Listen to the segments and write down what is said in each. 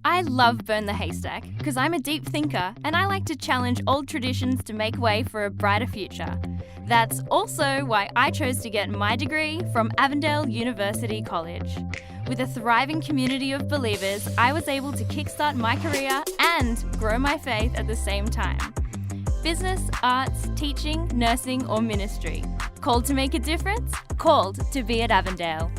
I love Burn the Haystack because I'm a deep thinker and I like to challenge old traditions to make way for a brighter future. That's also why I chose to get my degree from Avondale University College. With a thriving community of believers, I was able to kickstart my career and grow my faith at the same time. Business, arts, teaching, nursing, or ministry. Called to make a difference? Called to be at Avondale.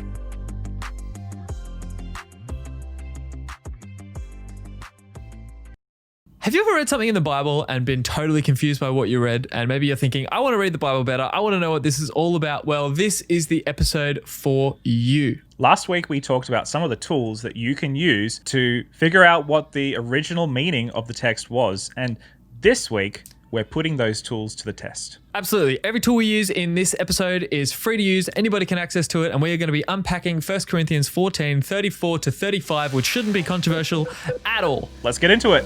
Have you ever read something in the Bible and been totally confused by what you read? And maybe you're thinking, I want to read the Bible better. I want to know what this is all about. Well, this is the episode for you. Last week, we talked about some of the tools that you can use to figure out what the original meaning of the text was. And this week, we're putting those tools to the test. Absolutely. Every tool we use in this episode is free to use. Anybody can access to it. And we are going to be unpacking 1 Corinthians 14, 34 to 35, which shouldn't be controversial at all. Let's get into it.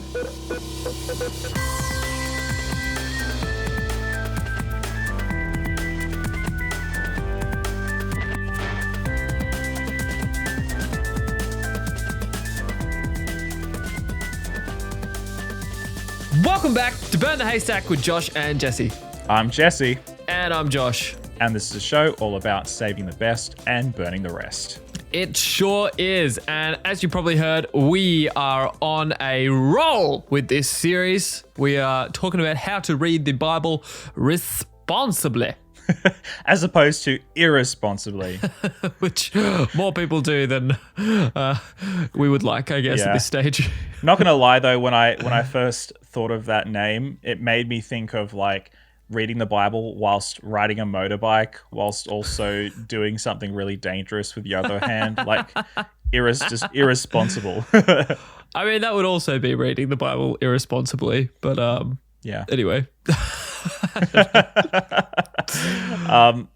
Welcome back to Burn the Haystack with Josh and Jesse. I'm Jesse. And I'm Josh. And this is a show all about saving the best and burning the rest. It sure is. And as you probably heard, we are on a roll with this series. We are talking about how to read the Bible responsibly. As opposed to irresponsibly. Which more people do than we would like, I guess, at this stage. Not going to lie, though, when I first thought of that name, it made me think of like reading the Bible whilst riding a motorbike, whilst also doing something really dangerous with the other hand, like just irresponsible. I mean, that would also be reading the Bible irresponsibly, but anyway.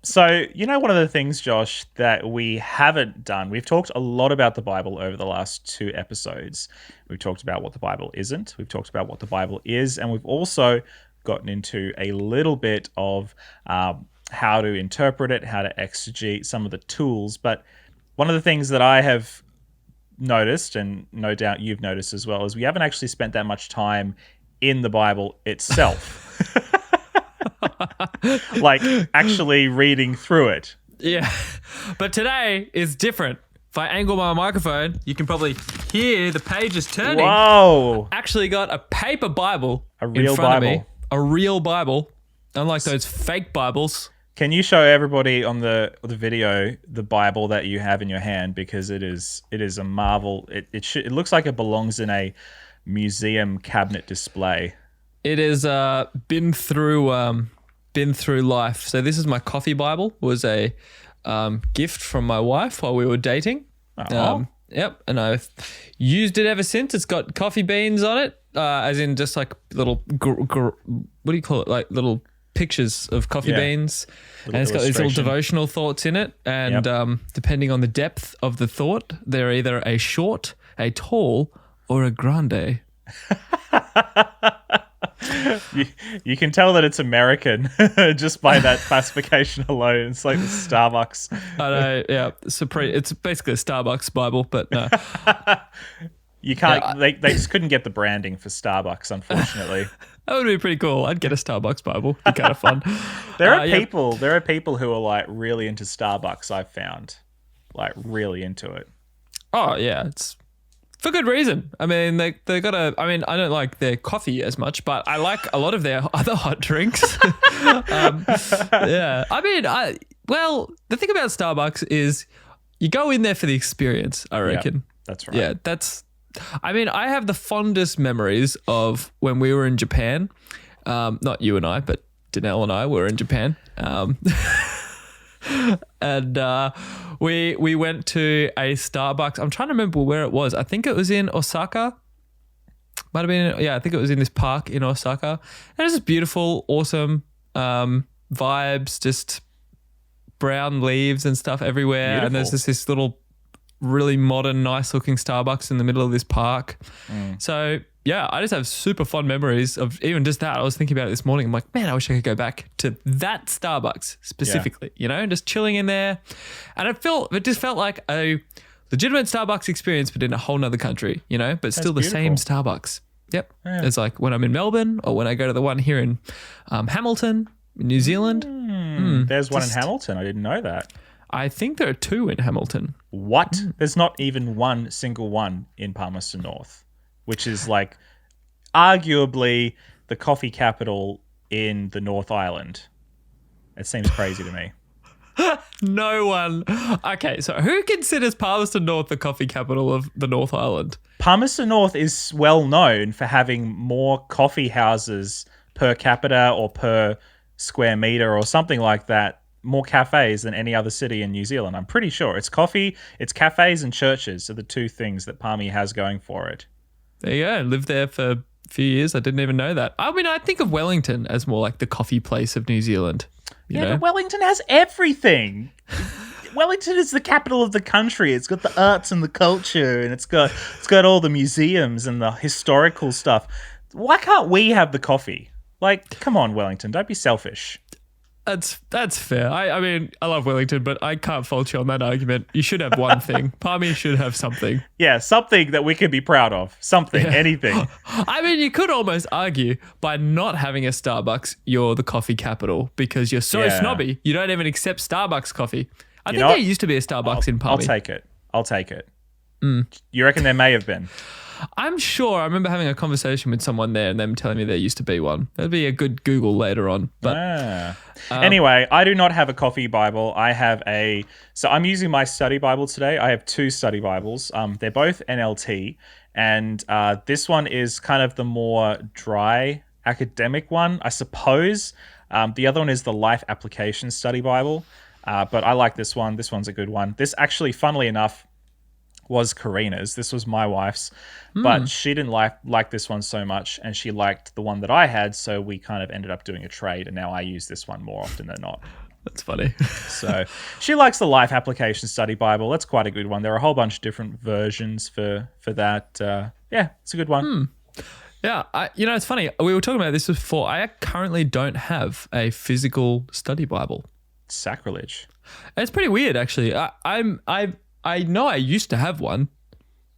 So, one of the things, Josh, that we haven't done, we've talked a lot about the Bible over the last 2 episodes. We've talked about what the Bible isn't. We've talked about what the Bible is. And we've also gotten into a little bit of how to interpret it, how to exegete, some of the tools. But one of the things that I have noticed, and no doubt you've noticed as well, is we haven't actually spent that much time in the Bible itself. Like actually reading through it. Yeah. But today is different. If I angle my microphone, you can probably hear the pages turning. Whoa. Actually got a paper Bible in front Bible. Of me. A real Bible. Unlike those fake Bibles. Can you show everybody on the video the Bible that you have in your hand? Because it is a marvel. It looks like it belongs in a museum cabinet display. It has been through life. So this is my coffee Bible. It was a gift from my wife while we were dating. Yep, and I've used it ever since. It's got coffee beans on it, as in just like little what do you call it? Like little pictures of coffee beans, and it's got these little devotional thoughts in it. And depending on the depth of the thought, they're either a short, a tall, or a grande. You can tell that it's American just by that classification alone. It's like the Starbucks. I know, yeah. It's basically a Starbucks Bible, but no. You can't. Yeah, they just couldn't get the branding for Starbucks, unfortunately. That would be pretty cool. I'd get a Starbucks Bible. It'd be kind of fun. There are people who are like really into Starbucks. I've found, like really into it. Oh yeah, it's. For good reason. I mean, they got a... I mean, I don't like their coffee as much, but I like a lot of their other hot drinks. Yeah. I mean, the thing about Starbucks is you go in there for the experience, I reckon. Yeah, that's right. Yeah, I mean, I have the fondest memories of when we were in Japan. Not you and I, but Danelle and I were in Japan. And we went to a Starbucks. I'm trying to remember where it was. I think it was in Osaka. Might have been, I think it was in this park in Osaka. And it was just beautiful, awesome vibes, just brown leaves and stuff everywhere. Beautiful. And there's just this little really modern, nice looking Starbucks in the middle of this park. So yeah, I just have super fond memories of even just that. I was thinking about it this morning. I'm like, man, I wish I could go back to that Starbucks specifically, just chilling in there. And it just felt like the legitimate Starbucks experience, but in a whole nother country, but still the same Starbucks. Yep. Yeah. It's like when I'm in Melbourne or when I go to the one here in Hamilton, New Zealand. There's one in Hamilton. I didn't know that. I think there are 2 in Hamilton. What? There's not even one single one in Palmerston North, which is like arguably the coffee capital in the North Island. It seems crazy to me. No one. Okay, so who considers Palmerston North the coffee capital of the North Island? Palmerston North is well known for having more coffee houses per capita or per square meter or something like that, more cafes than any other city in New Zealand. I'm pretty sure. It's coffee, it's cafes and churches are the 2 things that Palmy has going for it. There you go. Lived there for a few years. I didn't even know that. I mean, I think of Wellington as more like the coffee place of New Zealand. You know? But Wellington has everything. Wellington is the capital of the country. It's got the arts and the culture, and it's got all the museums and the historical stuff. Why can't we have the coffee? Like, come on, Wellington, don't be selfish. That's fair. I mean, I love Wellington, but I can't fault you on that argument. You should have one thing. Palmy should have something. Yeah, something that we can be proud of. Something, anything. I mean, you could almost argue by not having a Starbucks, you're the coffee capital because you're so snobby. You don't even accept Starbucks coffee. I think there used to be a Starbucks in Palmy. I'll take it. You reckon there may have been? I'm sure. I remember having a conversation with someone there and them telling me there used to be one. That'd be a good Google later on. But anyway, I do not have a coffee Bible. I have so I'm using my study Bible today. I have 2 study Bibles. They're both NLT. And this one is kind of the more dry academic one, I suppose. The other one is the Life Application Study Bible. But I like this one. This one's a good one. This actually, funnily enough, was Karina's. This was my wife's, but she didn't like this one so much, and she liked the one that I had, so we kind of ended up doing a trade, and now I use this one more often than not. That's funny. So she likes the Life Application Study Bible. That's quite a good one. There are a whole bunch of different versions for that. Yeah, it's a good one. Yeah, it's funny. We were talking about this before. I currently don't have a physical study Bible. Sacrilege. It's pretty weird, actually. I know I used to have one,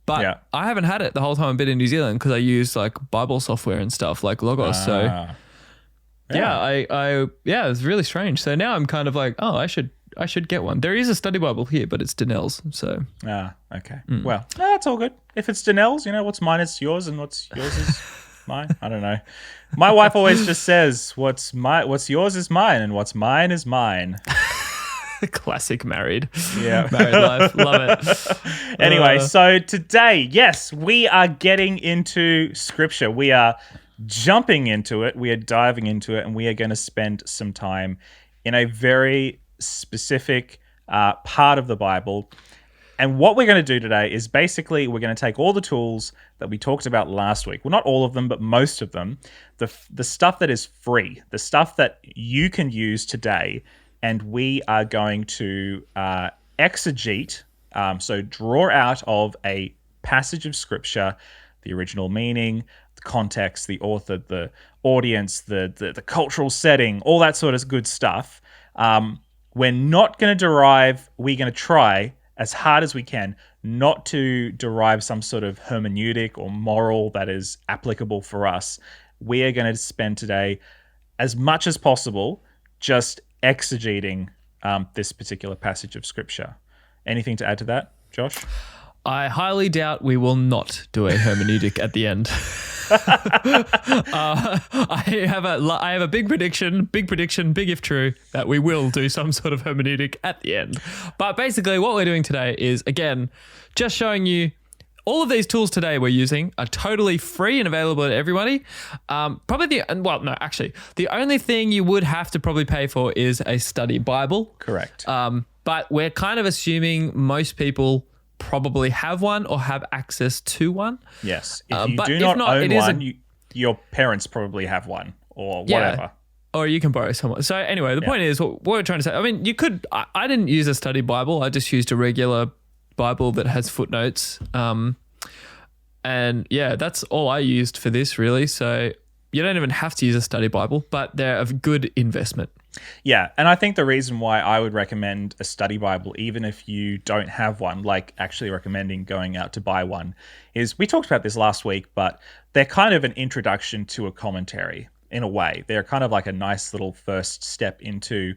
but I haven't had it the whole time I've been in New Zealand because I use like Bible software and stuff like Logos. So it's really strange. So now I'm kind of like, oh, I should get one. There is a study Bible here, but it's Danelle's. So okay. Well, that's all good. If it's Danelle's, what's mine is yours, and what's yours is mine. I don't know. My wife always just says, what's yours is mine, and what's mine is mine. Classic married life. Love it. Anyway, so today, yes, we are getting into scripture. We are jumping into it. We are diving into it, and we are going to spend some time in a very specific part of the Bible. And what we're going to do today is basically we're going to take all the tools that we talked about last week. Well, not all of them, but most of them. The stuff that is free, the stuff that you can use today. And we are going to exegete, so draw out of a passage of scripture, the original meaning, the context, the author, the audience, the cultural setting, all that sort of good stuff. We're not going to we're going to try as hard as we can not to derive some sort of hermeneutic or moral that is applicable for us. We are going to spend today as much as possible just exegeting this particular passage of scripture. Anything to add to that, Josh? I highly doubt we will not do a hermeneutic at the end. I have a big prediction, big if true, that we will do some sort of hermeneutic at the end. But basically what we're doing today is, again, just showing you all of these tools today we're using are totally free and available to everybody. The only thing you would have to probably pay for is a study Bible. Correct. But we're kind of assuming most people probably have one or have access to one. Yes. If you do not own one, your parents probably have one or whatever. Or you can borrow someone. So anyway, the point is what we're trying to say. I mean, you could. I didn't use a study Bible. I just used a regular Bible that has footnotes. And that's all I used for this really. So you don't even have to use a study Bible, but they're a good investment. Yeah, and I think the reason why I would recommend a study Bible, even if you don't have one, like actually recommending going out to buy one, is we talked about this last week, but they're kind of an introduction to a commentary in a way. They're kind of like a nice little first step into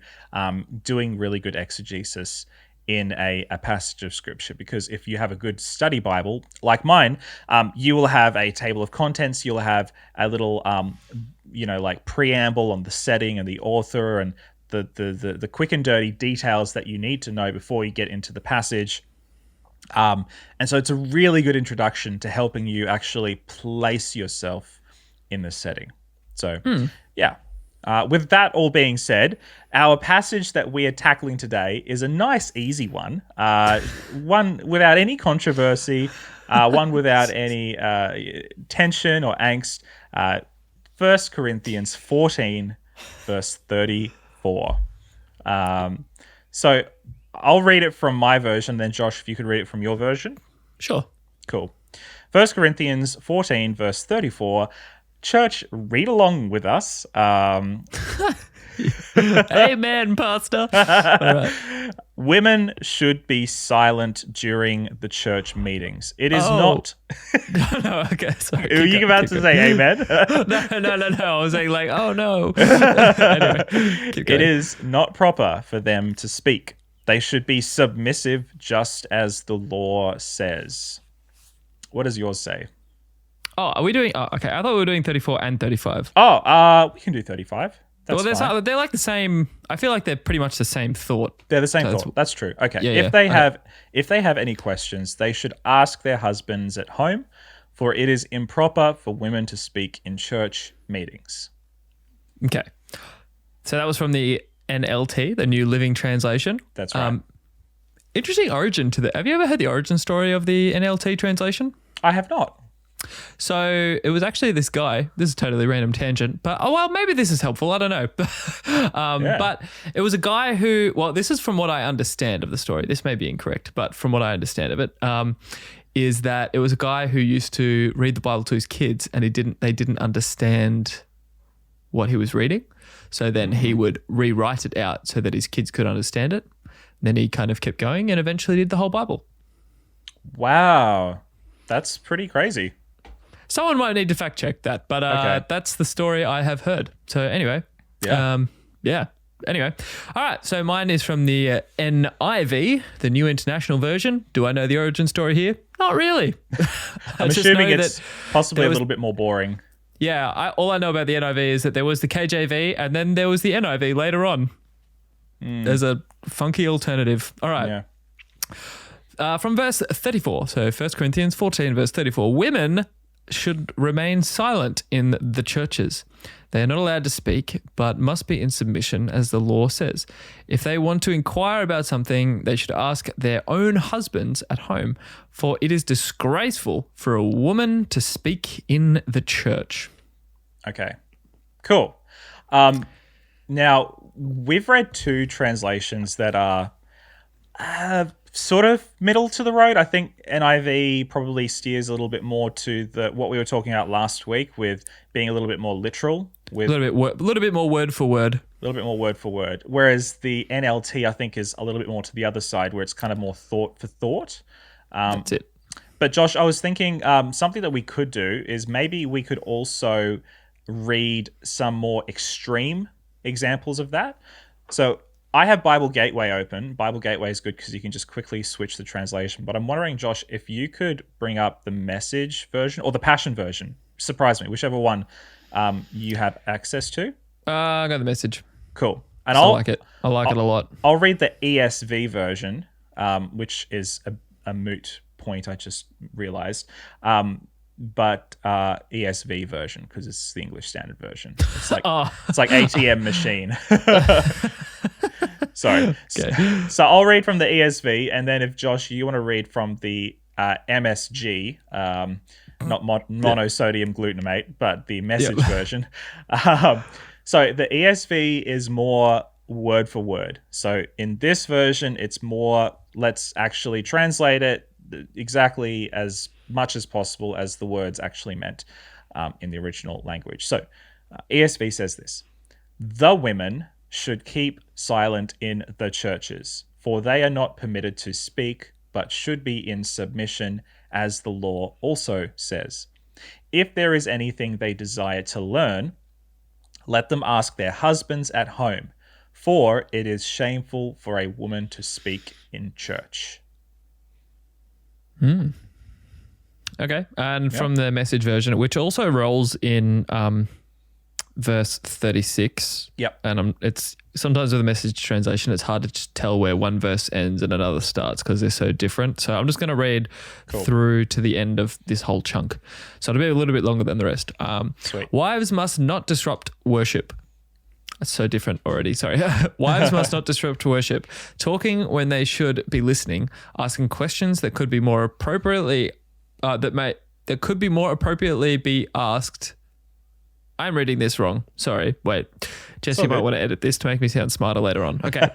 doing really good exegesis in a passage of scripture. Because if you have a good study Bible like mine, you will have a table of contents, you'll have a little like preamble on the setting and the author and the quick and dirty details that you need to know before you get into the passage. And so it's a really good introduction to helping you actually place yourself in the setting. So, yeah. With that all being said, our passage that we are tackling today is a nice, easy one. One without any controversy, one without any tension or angst. 1 Corinthians 14, verse 34. So I'll read it from my version, then Josh, if you could read it from your version. Sure. Cool. 1 Corinthians 14, verse 34. Church, read along with us. Amen, Pastor. All right. Women should be silent during the church meetings. It is not. No, okay, sorry. Were you about to say amen? No. I was saying like, oh no. Anyway, keep going. It is not proper for them to speak. They should be submissive, just as the law says. What does yours say? Oh, are we doing? Oh, okay, I thought we were doing 34 and 35. We can do 35. That's fine. They're like the same. I feel like they're pretty much the same thought. They're the same thought. That's true. Okay. Yeah, If they have any questions, they should ask their husbands at home, for it is improper for women to speak in church meetings. Okay. So that was from the NLT, the New Living Translation. That's right. Interesting origin to the. Have you ever heard the origin story of the NLT translation? I have not. So it was actually this guy. This is a totally random tangent, but maybe this is helpful. I don't know. But it was a guy who. Well, this is from what I understand of the story. This may be incorrect, but from what I understand of it, is that it was a guy who used to read the Bible to his kids, and they didn't understand what he was reading. So then he would rewrite it out so that his kids could understand it. Then he kind of kept going and eventually did the whole Bible. Wow, that's pretty crazy. Someone might need to fact check that, but that's the story I have heard. So anyway, Anyway, all right. So mine is from the NIV, the New International Version. Do I know the origin story here? Not really. I'm assuming it's possibly a little bit more boring. Yeah, all I know about the NIV is that there was the KJV and then there was the NIV later on. There's a funky alternative. All right. Yeah. From verse 34, so 1 Corinthians 14, verse 34, women should remain silent in the churches. They are not allowed to speak, but must be in submission, as the law says. If they want to inquire about something, they should ask their own husbands at home, for it is disgraceful for a woman to speak in the church. Okay, cool. Now, we've read two translations that are sort of middle to the road. I think NIV probably steers a little bit more to what we were talking about last week with being a little bit more literal. With a little bit more word for word. A little bit more word for word. Whereas the NLT, I think, is a little bit more to the other side where it's kind of more thought for thought. That's it. But Josh, I was thinking something that we could do is maybe we could also read some more extreme examples of that. So I have Bible Gateway open. Bible Gateway is good because you can just quickly switch the translation. But I'm wondering, Josh, if you could bring up the Message version or the Passion version. Surprise me, whichever one you have access to. I got the Message. Cool. And I like it. I like it a lot. I'll read the ESV version, which is a moot point I just realized. But ESV version because it's the English Standard Version. It's like it's like ATM machine. Sorry. Okay. So I'll read from the ESV, and then if Josh, you want to read from the MSG, not monosodium glutamate, but the Message version. So the ESV is more word for word. So in this version, it's more let's actually translate it exactly as much as possible as the words actually meant in the original language. So ESV says this: the women should keep silent in the churches, for they are not permitted to speak, but should be in submission, as the law also says. If there is anything they desire to learn, let them ask their husbands at home, for it is shameful for a woman to speak in church. Okay. And from the Message version, which also rolls in verse 36. Yep. And it's sometimes with the Message translation, it's hard to just tell where one verse ends and another starts because they're so different. So I'm just going to read through to the end of this whole chunk. So it'll be a little bit longer than the rest. Sweet. Wives must not disrupt worship. That's so different already. Sorry. Wives must not disrupt worship, talking when they should be listening, asking questions that could be more appropriately that could be more appropriately be asked. I'm reading this wrong. Sorry. Wait. Jesse might want to edit this to make me sound smarter later on. Okay.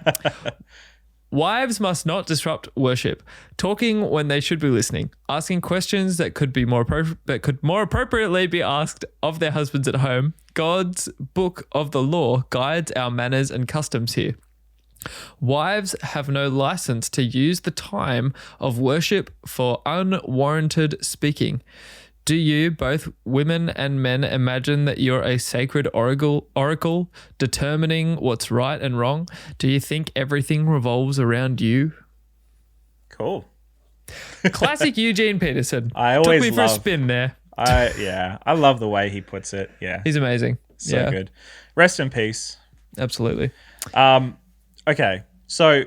Wives must not disrupt worship, talking when they should be listening, asking questions that could be more appropriately be asked of their husbands at home. God's book of the law guides our manners and customs here. Wives have no license to use the time of worship for unwarranted speaking. Do you, both women and men, imagine that you're a sacred oracle determining what's right and wrong? Do you think everything revolves around you? Cool. Classic Eugene Peterson. I always took me for a spin there. I love the way he puts it. Yeah. He's amazing. So good. Rest in peace. Absolutely. Okay. So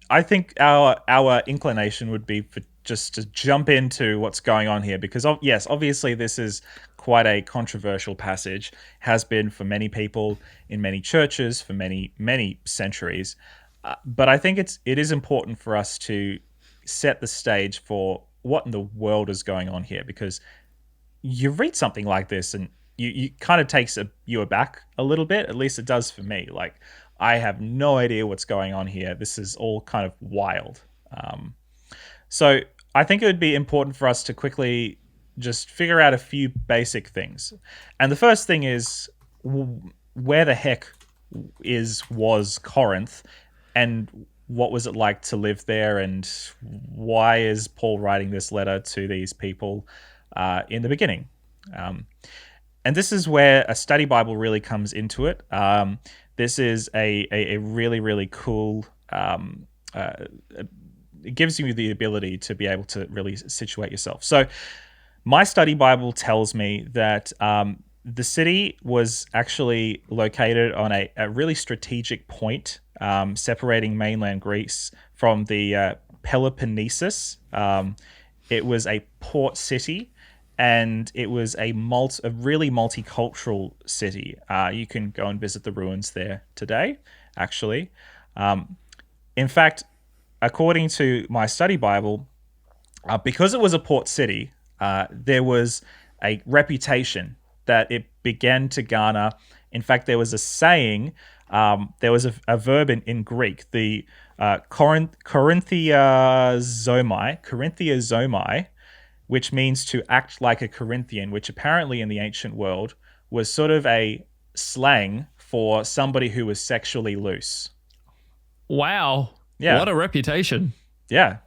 I think our inclination would be for just to jump into what's going on here because, yes, obviously this is quite a controversial passage, has been for many people in many churches for many, many centuries. But I think it is important for us to set the stage for what in the world is going on here because you read something like this and you kind of takes you aback a little bit. At least it does for me. Like, I have no idea what's going on here. This is all kind of wild. So I think it would be important for us to quickly just figure out a few basic things. And the first thing is, where the heck was Corinth, and what was it like to live there, and why is Paul writing this letter to these people in the beginning? And this is where a study Bible really comes into it. This is a really, really cool... it gives you the ability to be able to really situate yourself. So my study Bible tells me that the city was actually located on a really strategic point, separating mainland Greece from the Peloponnesus. It was a port city, and it was a really multicultural city. You can go and visit the ruins there today, actually. In fact, according to my study Bible, because it was a port city, there was a reputation that it began to garner. In fact, there was a saying, there was a verb in Greek, the Corinthiazomai, which means to act like a Corinthian, which apparently in the ancient world was sort of a slang for somebody who was sexually loose. Wow. Yeah. What a reputation. Yeah.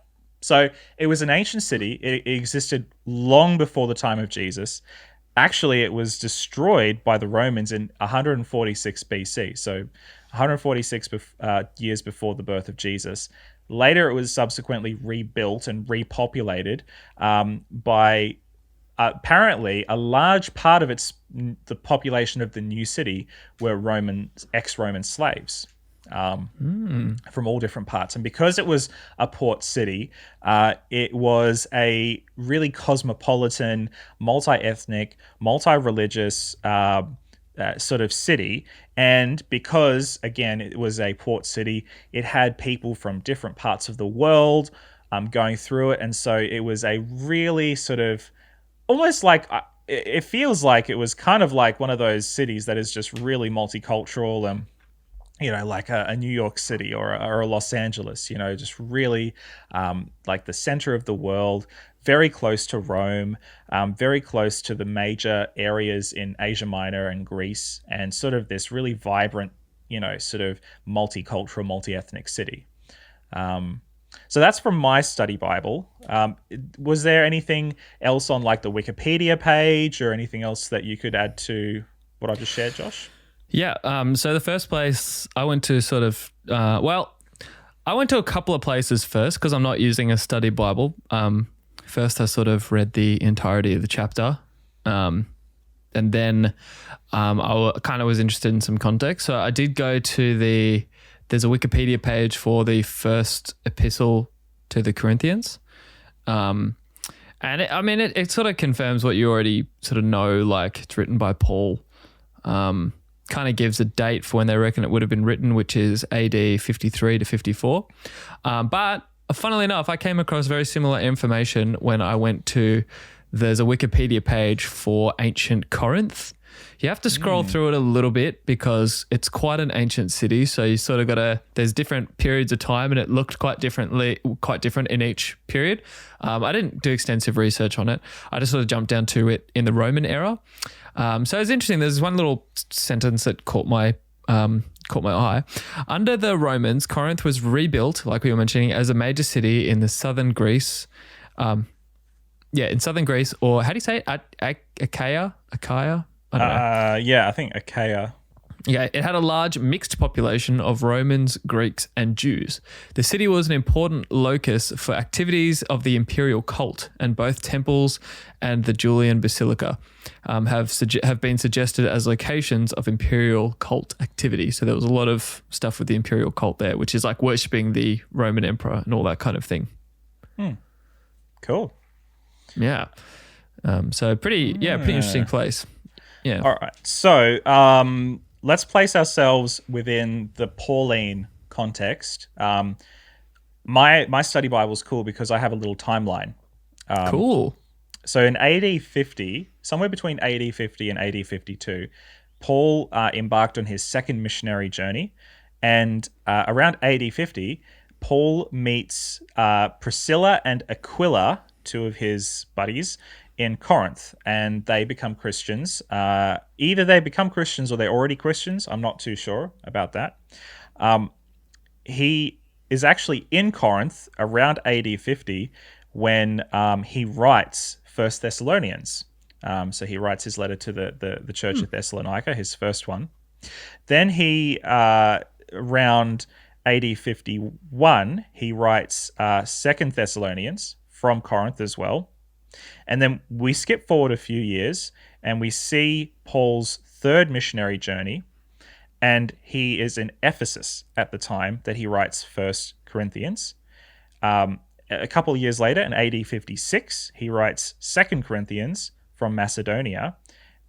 So it was an ancient city. It existed long before the time of Jesus. Actually, it was destroyed by the Romans in 146 BC. So 146 years before the birth of Jesus. Later, it was subsequently rebuilt and repopulated by apparently a large part of the population of the new city were ex-Roman slaves. From all different parts. And because it was a port city, it was a really cosmopolitan, multi-ethnic, multi-religious sort of city. And because, again, it was a port city, it had people from different parts of the world going through it. And so it was a really sort of almost like... it feels like it was kind of like one of those cities that is just really multicultural and like a New York City or a Los Angeles, just really like the center of the world, very close to Rome, very close to the major areas in Asia Minor and Greece, and sort of this really vibrant sort of multicultural, multi-ethnic city. So that's from my study Bible. Was there anything else on like the Wikipedia page or anything else that you could add to what I just shared, Josh? Yeah. So the first place I went to I went to a couple of places first because I'm not using a study Bible. First, I sort of read the entirety of the chapter. And then I kind of was interested in some context. So I did go to there's a Wikipedia page for the first epistle to the Corinthians. And it sort of confirms what you already sort of know, like it's written by Paul. Kind of gives a date for when they reckon it would have been written, which is AD 53 to 54. But funnily enough, I came across very similar information when I went to, there's a Wikipedia page for ancient Corinth. You have to scroll through it a little bit because it's quite an ancient city. So you sort of there's different periods of time and it looked quite different in each period. I didn't do extensive research on it. I just sort of jumped down to it in the Roman era. So it's interesting. There's one little sentence that caught my eye. Under the Romans, Corinth was rebuilt, like we were mentioning, as a major city in the southern Greece. In southern Greece, or how do you say it? Achaia? I don't know. I think Achaia. Yeah, it had a large mixed population of Romans, Greeks, and Jews. The city was an important locus for activities of the imperial cult, and both temples and the Julian Basilica have been suggested as locations of imperial cult activity. So there was a lot of stuff with the imperial cult there, which is like worshipping the Roman emperor and all that kind of thing. Cool. Yeah. So pretty interesting place. Yeah. All right. So let's place ourselves within the Pauline context. My study Bible is cool because I have a little timeline. Cool. So in AD 50, somewhere between AD 50 and AD 52, Paul embarked on his second missionary journey. And around AD 50, Paul meets Priscilla and Aquila, two of his buddies, in Corinth, and they become Christians. Either they become Christians or they're already Christians. I'm not too sure about that. He is actually in Corinth around AD 50 when he writes 1 Thessalonians. So he writes his letter to the church at Thessalonica, his first one. Then he, around AD 51, he writes 2 Thessalonians from Corinth as well. And then we skip forward a few years and we see Paul's third missionary journey, and he is in Ephesus at the time that he writes 1 Corinthians. A couple of years later, in AD 56, he writes 2 Corinthians from Macedonia.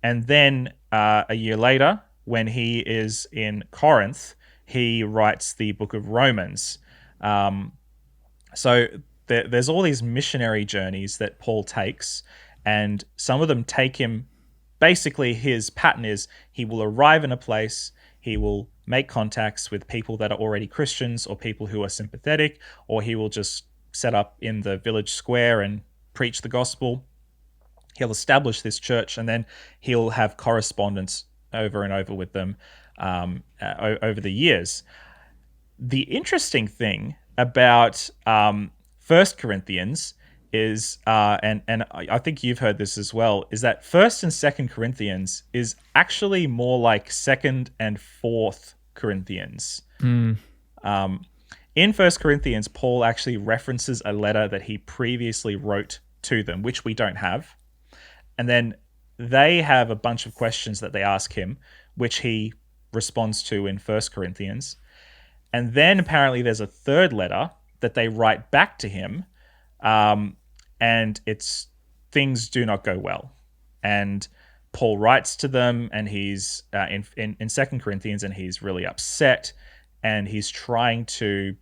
And then a year later, when he is in Corinth, he writes the book of Romans. So there's all these missionary journeys that Paul takes, and some of them take him, basically his pattern is he will arrive in a place, he will make contacts with people that are already Christians or people who are sympathetic, or he will just set up in the village square and preach the gospel. He'll establish this church, and then he'll have correspondence over and over with them over the years. The interesting thing about 1 Corinthians is, and I think you've heard this as well, is that 1st and 2nd Corinthians is actually more like 2nd and 4th Corinthians. In 1 Corinthians, Paul actually references a letter that he previously wrote to them, which we don't have. And then they have a bunch of questions that they ask him, which he responds to in 1 Corinthians. And then apparently there's a third letter that they write back to him, and it's things do not go well. And Paul writes to them, and he's in 2 Corinthians, and he's really upset, and he's trying to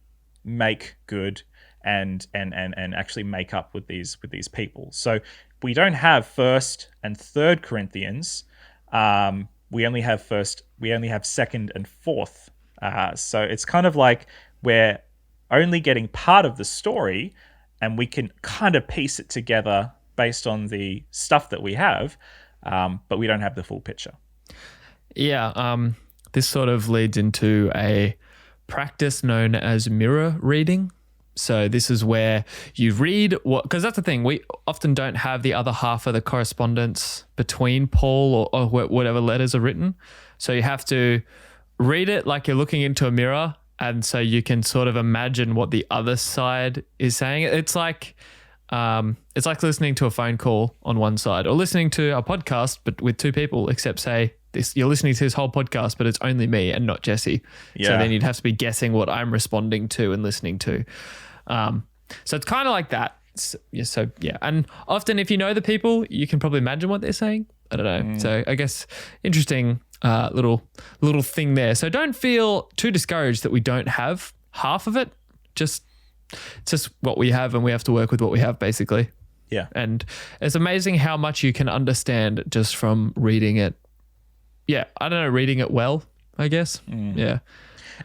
make good and actually make up with these people. So we don't have 1st and 3rd Corinthians. We only have 2nd and 4th. So it's kind of like we're only getting part of the story, and we can kind of piece it together based on the stuff that we have, but we don't have the full picture. Yeah, this sort of leads into a practice known as mirror reading. So this is where you read what, because that's the thing, we often don't have the other half of the correspondence between Paul or whatever letters are written. So you have to read it like you're looking into a mirror, and so you can sort of imagine what the other side is saying. It's like listening to a phone call on one side, or listening to a podcast but with two people, except say this, you're listening to this whole podcast but it's only me and not Jesse. Yeah. So then you'd have to be guessing what I'm responding to and listening to. So it's kind of like that. So yeah. And often if you know the people, you can probably imagine what they're saying. I don't know. So I guess interesting little thing there. So don't feel too discouraged that we don't have half of it. It's just what we have, and we have to work with what we have, basically. Yeah. And it's amazing how much you can understand just from reading it. Yeah. I don't know, reading it well, I guess. Yeah.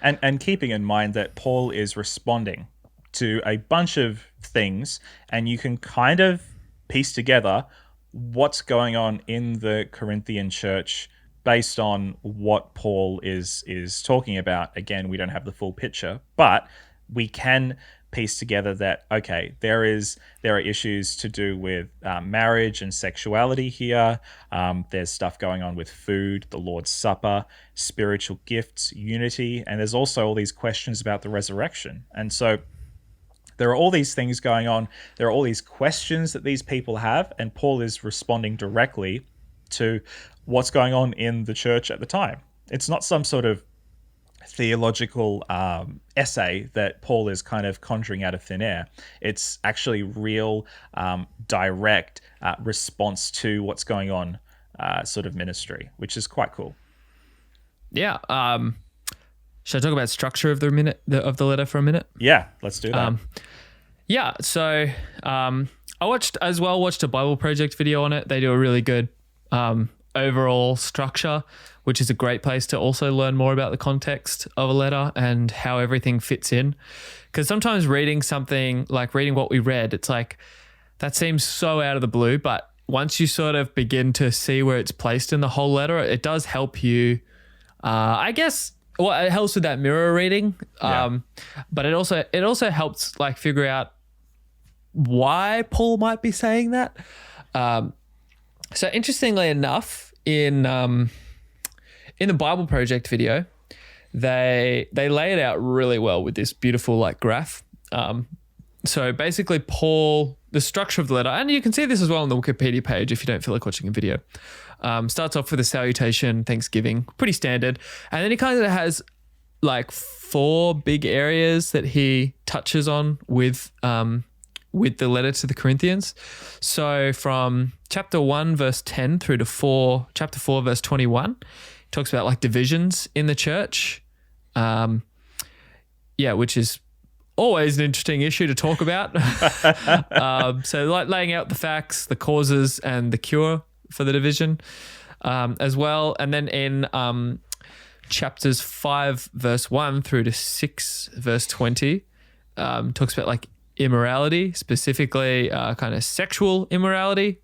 And keeping in mind that Paul is responding to a bunch of things, and you can kind of piece together what's going on in the Corinthian church based on what Paul is talking about. Again, we don't have the full picture, but we can piece together that, okay, there are issues to do with marriage and sexuality here. There's stuff going on with food, the Lord's Supper, spiritual gifts, unity, and there's also all these questions about the resurrection. And so there are all these things going on. There are all these questions that these people have, and Paul is responding directly to what's going on in the church at the time. It's not some sort of theological essay that Paul is kind of conjuring out of thin air. It's actually real, direct response to what's going on sort of ministry, which is quite cool. Yeah. Should I talk about structure of the letter for a minute? Yeah, let's do that. Yeah, so I watched a Bible Project video on it. They do a really good overall structure, which is a great place to also learn more about the context of a letter and how everything fits in. Because sometimes reading something, like reading what we read, it's like, that seems so out of the blue, but once you sort of begin to see where it's placed in the whole letter, it does help you, I guess. Well, it helps with that mirror reading, but it also helps like figure out why Paul might be saying that. So interestingly enough, in the Bible Project video, they lay it out really well with this beautiful like graph. So basically, Paul, the structure of the letter, and you can see this as well on the Wikipedia page if you don't feel like watching a video. Starts off with a salutation, thanksgiving, pretty standard. And then he kind of has like 4 big areas that he touches on with the letter to the Corinthians. So from chapter 1, verse 10 through to chapter 4, verse 21, he talks about like divisions in the church. Which is always an interesting issue to talk about. So like laying out the facts, the causes, and the cure for the division as well. And then in chapters 5 verse 1 through to 6 verse 20 talks about like immorality, specifically kind of sexual immorality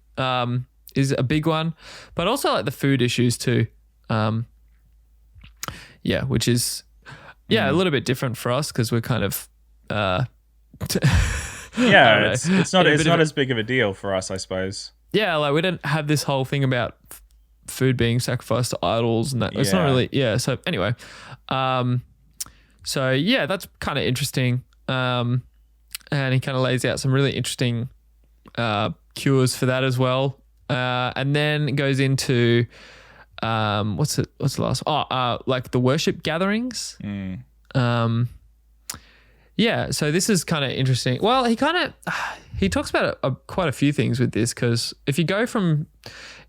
is a big one, but also like the food issues too. Which is a little bit different for us because we're kind of it's not as big of a deal for us, I suppose. Yeah, like we didn't have this whole thing about food being sacrificed to idols and that. It's not really, so anyway. That's kind of interesting. And he kind of lays out some really interesting cures for that as well. And then it goes into, what's the last? Like the worship gatherings. So this is kind of interesting. Well, he talks about quite a few things with this, because if you go on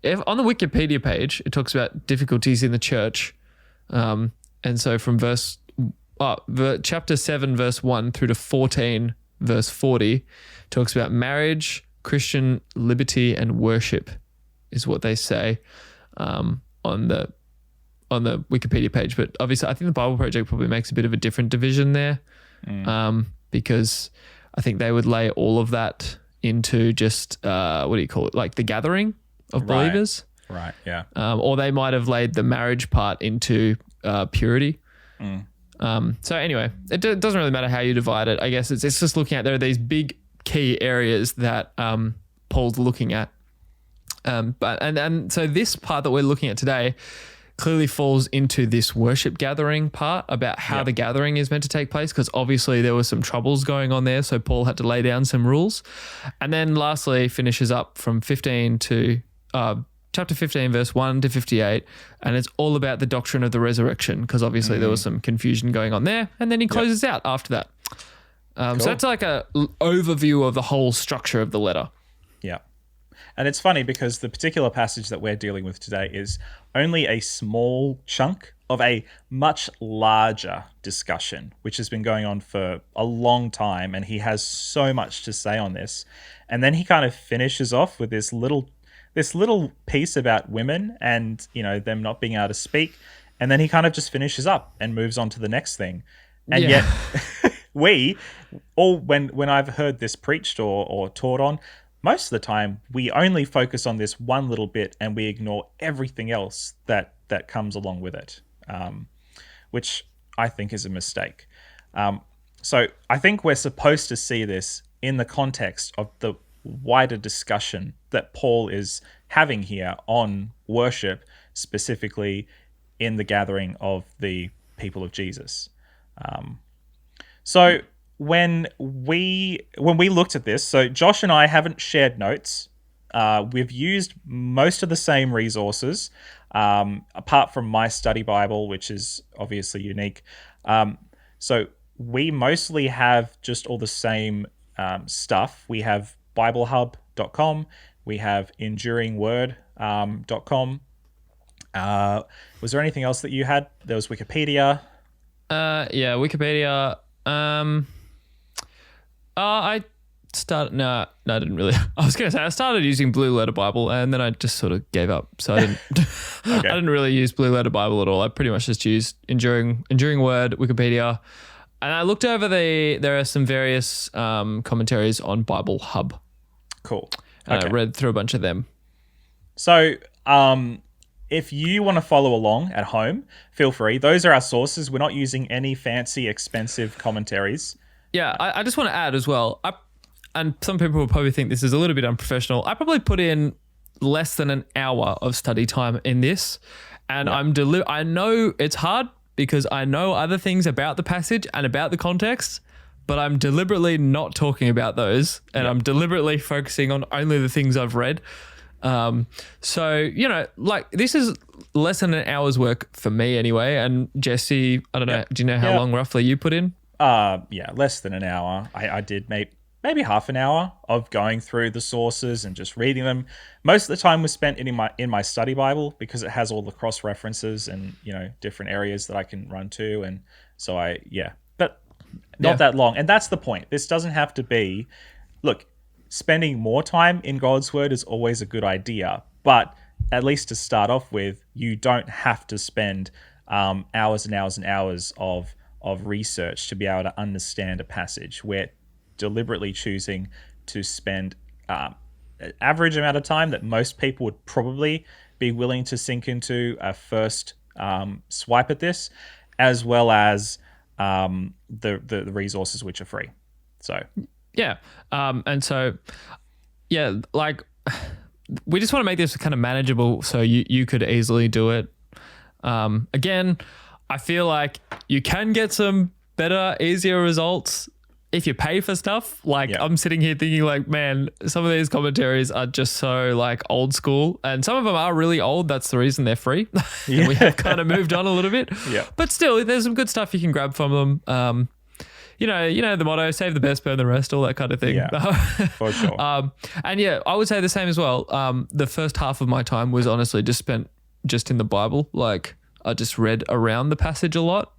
the Wikipedia page, it talks about difficulties in the church. And so from chapter 7, verse 1 through to 14, verse 40, talks about marriage, Christian liberty, and worship is what they say on the Wikipedia page. But obviously, I think the Bible Project probably makes a bit of a different division there. Because I think they would lay all of that into just what do you call it, like the gathering of believers, right? Yeah. Or they might have laid the marriage part into purity. So anyway, it doesn't really matter how you divide it. I guess it's just looking at, there are these big key areas that Paul's looking at. So this part that we're looking at today clearly falls into this worship gathering part about how the gathering is meant to take place, because obviously there were some troubles going on there, so Paul had to lay down some rules. And then lastly finishes up from 15 to chapter 15 verse 1 to 58, and it's all about the doctrine of the resurrection, because obviously there was some confusion going on there, and then he closes out after that. So that's like a overview of the whole structure of the letter. Yeah. And it's funny because the particular passage that we're dealing with today is only a small chunk of a much larger discussion, which has been going on for a long time. And he has so much to say on this. And then he kind of finishes off with this little piece about women and, you know, them not being able to speak. And then he kind of just finishes up and moves on to the next thing. And yet when I've heard this preached or taught on, most of the time, we only focus on this one little bit and we ignore everything else that comes along with it, which I think is a mistake. So I think we're supposed to see this in the context of the wider discussion that Paul is having here on worship, specifically in the gathering of the people of Jesus. So when we looked at this, so Josh and I haven't shared notes. We've used most of the same resources, apart from my study Bible, which is obviously unique. So we mostly have just all the same stuff. We have BibleHub.com. We have EnduringWord.com. Was there anything else that you had? There was Wikipedia. Wikipedia. I didn't really. I was going to say I started using Blue Letter Bible, and then I just sort of gave up. So I didn't. I didn't really use Blue Letter Bible at all. I pretty much just used Enduring Word, Wikipedia, and I looked over there are some various commentaries on Bible Hub. Cool. And I read through a bunch of them. So, if you want to follow along at home, feel free. Those are our sources. We're not using any fancy, expensive commentaries. Yeah, I just want to add as well, and some people will probably think this is a little bit unprofessional. I probably put in less than an hour of study time in this, and I know it's hard because I know other things about the passage and about the context, but I'm deliberately not talking about those, and I'm deliberately focusing on only the things I've read. So, you know, like this is less than an hour's work for me anyway. And Jesse, I don't know, do you know how long roughly you put in? Less than an hour. I did maybe half an hour of going through the sources and just reading them. Most of the time was spent in my study Bible because it has all the cross references and, you know, different areas that I can run to. And so but not that long. And that's the point. This doesn't have to be, look, spending more time in God's word is always a good idea, but at least to start off with, you don't have to spend hours and hours and hours of research to be able to understand a passage. We're deliberately choosing to spend an average amount of time that most people would probably be willing to sink into a first swipe at this, as well as the resources which are free. So like we just want to make this kind of manageable so you could easily do it. Again, I feel like you can get some better, easier results if you pay for stuff. Like I'm sitting here thinking like, man, some of these commentaries are just so like old school, and some of them are really old. That's the reason they're free. And we have kind of moved on a little bit. But still, there's some good stuff you can grab from them. You know the motto, save the best, burn the rest, all that kind of thing. Yeah, for sure. And I would say the same as well. The first half of my time was honestly just spent just in the Bible. Like I just read around the passage a lot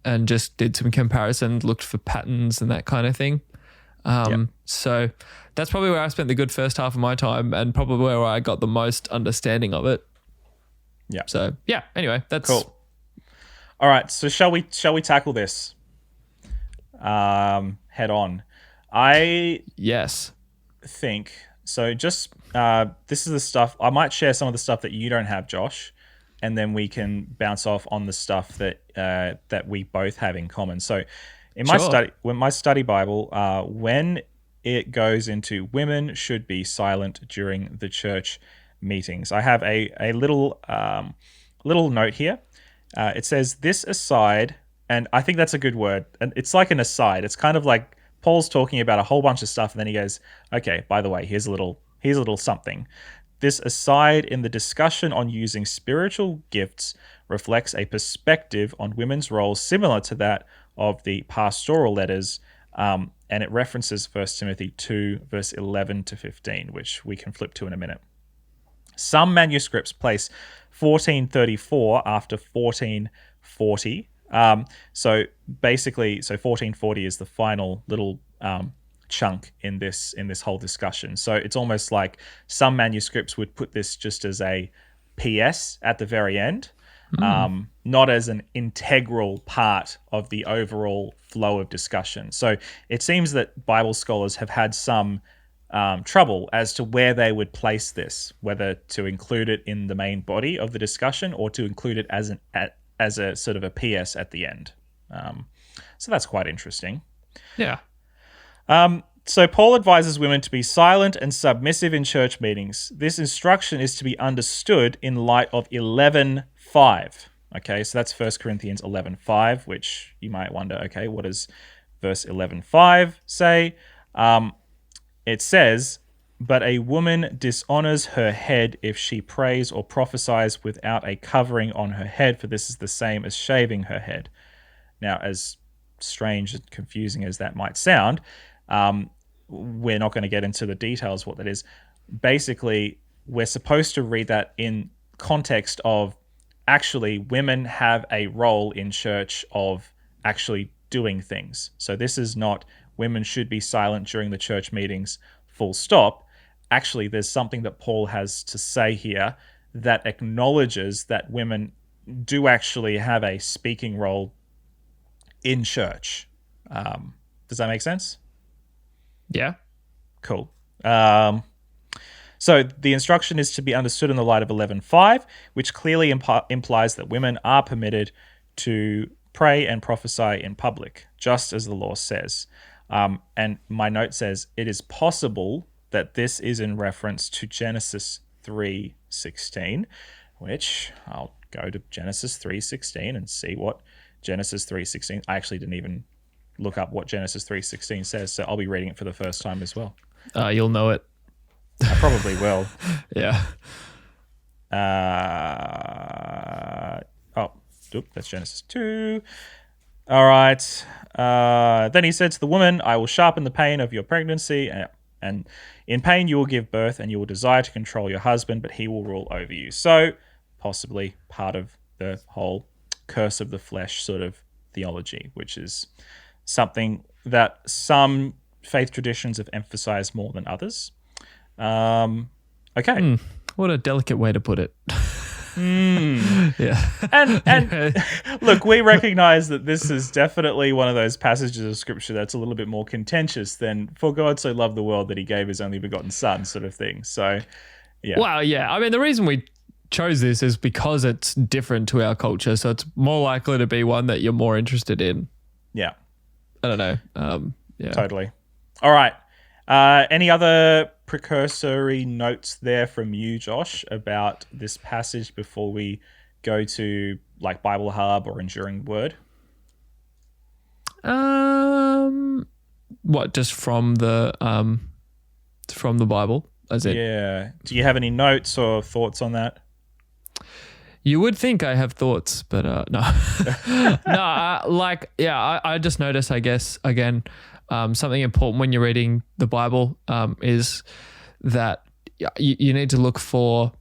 and just did some comparisons, looked for patterns and that kind of thing. So that's probably where I spent the good first half of my time and probably where I got the most understanding of it. Yeah. So anyway, that's cool. All right. So shall we tackle this? Head on. I think so. Just this is the stuff I might share some of the stuff that you don't have, Josh, and then we can bounce off on the stuff that we both have in common. So, in my study Bible, when it goes into women should be silent during the church meetings, I have a little note here. It says, "This aside," and I think that's a good word. And it's like an aside. It's kind of like Paul's talking about a whole bunch of stuff, and then he goes, "Okay, by the way, here's a little something. This aside in the discussion on using spiritual gifts reflects a perspective on women's roles similar to that of the pastoral letters, and it references 1 Timothy 2, verse 11 to 15, which we can flip to in a minute. Some manuscripts place 1434 after 1440. So 1440 is the final little chunk in this whole discussion. So it's almost like some manuscripts would put this just as a PS at the very end, not as an integral part of the overall flow of discussion. So it seems that Bible scholars have had some trouble as to where they would place this, whether to include it in the main body of the discussion or to include it as a sort of a PS at the end. So that's quite interesting. Yeah. So Paul advises women to be silent and submissive in church meetings. This instruction is to be understood in light of 11:5. Okay, so that's 1 Corinthians 11:5, which you might wonder, okay, what does verse 11:5 say? It says, "But a woman dishonors her head if she prays or prophesies without a covering on her head, for this is the same as shaving her head." Now, as strange and confusing as that might sound, we're not going to get into the details of what that is. Basically, we're supposed to read that in context of actually women have a role in church of actually doing things. So this is not women should be silent during the church meetings, full stop. Actually, there's something that Paul has to say here that acknowledges that women do actually have a speaking role in church. Does that make sense? Yeah. Cool. So the instruction is to be understood in the light of 11:5, which clearly implies that women are permitted to pray and prophesy in public, just as the law says. And my note says it is possible that this is in reference to Genesis 3:16, which I'll go to Genesis 3:16 and see what Genesis 3:16. I actually didn't even look up what Genesis 3:16 says, so I'll be reading it for the first time as well. You'll know it. I probably will. Yeah. That's Genesis 2. All right. Then he said to the woman, "I will sharpen the pain of your pregnancy, and in pain you will give birth, and you will desire to control your husband, but he will rule over you." So possibly part of the whole curse of the flesh sort of theology, which is something that some faith traditions have emphasized more than others. Okay. What a delicate way to put it. Yeah. And look, we recognize that this is definitely one of those passages of scripture that's a little bit more contentious than "For God so loved the world that he gave his only begotten son" sort of thing. So, yeah. Well, yeah. I mean, the reason we chose this is because it's different to our culture. So it's more likely to be one that you're more interested in. Yeah. I don't know. Yeah. Totally. All right. Any other precursory notes there from you, Josh, about this passage before we go to like Bible Hub or Enduring Word? What, just from the Bible, as in? Yeah. Do you have any notes or thoughts on that? You would think I have thoughts, but no. I just noticed, I guess, again, something important when you're reading the Bible is that you need to look for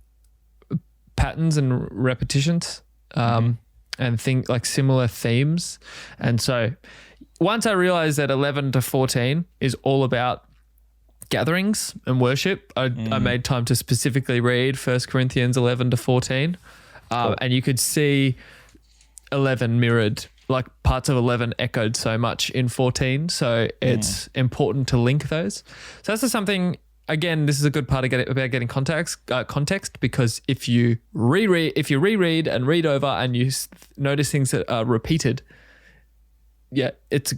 patterns and repetitions and think like similar themes. And so once I realized that 11 to 14 is all about gatherings and worship, I made time to specifically read 1 Corinthians 11 to 14. Cool. And you could see 11 mirrored, like parts of 11 echoed so much in 14. So it's important to link those. So that's just something again, this is a good part of about getting context, because if you reread and read over and you notice things that are repeated, yeah, it's